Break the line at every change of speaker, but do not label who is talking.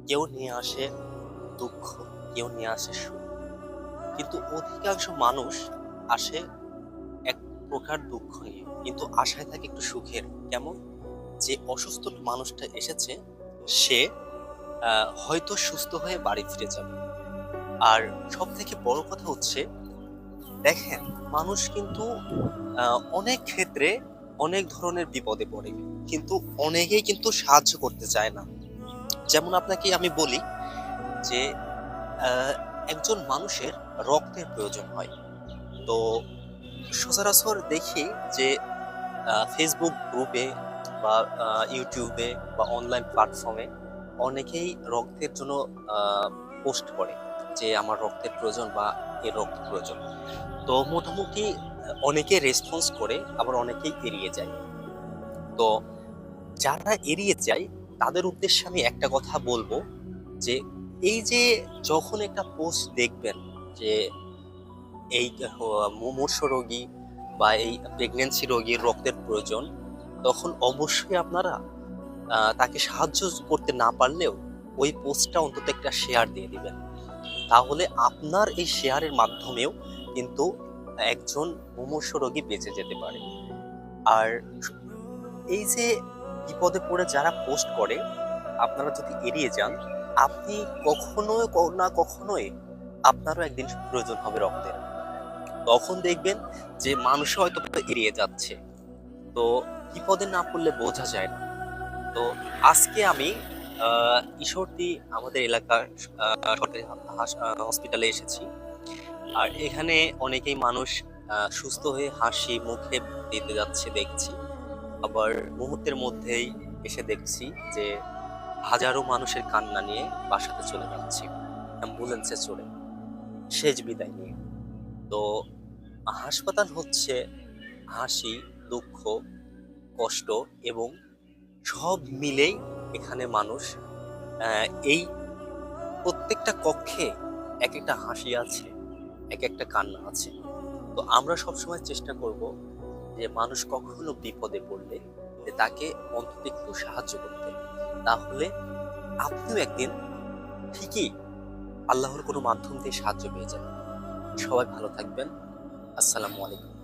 কেউ নিয়ে আসে দুঃখ, কেউ নিয়ে আসে সুখ। কিন্তু অধিকাংশ মানুষ আসে এক প্রকার দুঃখ নিয়ে, কিন্তু আশায় থাকে একটু সুখের। কেমন? যে অসুস্থ মানুষটা এসেছে, সে হয়তো সুস্থ হয়ে বাড়ি ফিরে যাবে। আর সবথেকে বড় কথা হচ্ছে, দেখেন, মানুষ কিন্তু অনেক ক্ষেত্রে অনেক ধরনের বিপদে পড়ে, কিন্তু অনেকেই কিন্তু সাহায্য করতে চায় না। যেমন আপনাকে আমি বলি যে আহ, একজন মানুষের রক্তের প্রয়োজন হয়। তো সচরাচর দেখি যে ফেসবুক গ্রুপে বা ইউটিউবে বা অনলাইন প্ল্যাটফর্মে অনেকেই রক্তের জন্য পোস্ট করে যে আমার রক্তের প্রয়োজন বা এর রক্ত প্রয়োজন। তো মোটামুটি অনেকে রেসপন্স করে, আবার অনেকেই এড়িয়ে যায়। তো যারা এড়িয়ে যায় তাদের উদ্দেশ্যে আমি একটা কথা বলবো যে এই যে যখন একটা পোস্ট দেখবেন যে এই মুমূর্ষ রোগী বা এই প্রেগনেন্সি রোগীর রক্তের প্রয়োজন, তখন অবশ্যই আপনারা তাকে সাহায্য করতে না পারলেও ওই পোস্টটা অন্তত একটা শেয়ার দিয়ে দিবেন। তাহলে আপনার এই শেয়ারের মাধ্যমেও কিন্তু একজন মুমূর্ষ রোগী বেঁচে যেতে পারে। আর এই যে বিপদে পড়ে যারা পোস্ট করে, আপনারা যদি এড়িয়ে যান, আপনি কখনো না কখনোই আপনারও একদিন প্রয়োজন হবে রক্তের। তখন দেখবেন যে মানুষ হয়তো এড়িয়ে যাচ্ছে। তো বিপদে না পড়লে বোঝা যায় না। তো আজকে আমি ঈশ্বরদী আমাদের এলাকার সরকারি হসপিটালে এসেছি। আর এখানে অনেকেই মানুষ সুস্থ হয়ে হাসি মুখে দিতে যাচ্ছে দেখছি। আবার মুহূর্তের মধ্যেই এসে দেখছি যে হাজারো মানুষের কান্না নিয়ে বাসাতে চলে যাচ্ছি অ্যাম্বুলেন্সে চড়ে, শেষ বিদায় নিয়ে। তো হাসপাতাল হচ্ছে হাসি, দুঃখ, কষ্ট এবং সব মিলেই এখানে মানুষ এই প্রত্যেকটা কক্ষে এক একটা হাসি আছে, এক একটা কান্না আছে। তো আমরা সবসময় চেষ্টা করব যে মানুষ কখনো বিপদে পড়লে যে তাকে অন্তত একটু সাহায্য করতে। তাহলে আপনিও একদিন ঠিকই আল্লাহর কোনো মাধ্যম দিয়ে সাহায্য পেয়ে যাবেন। সবাই ভালো থাকবেন। আসসালামু আলাইকুম।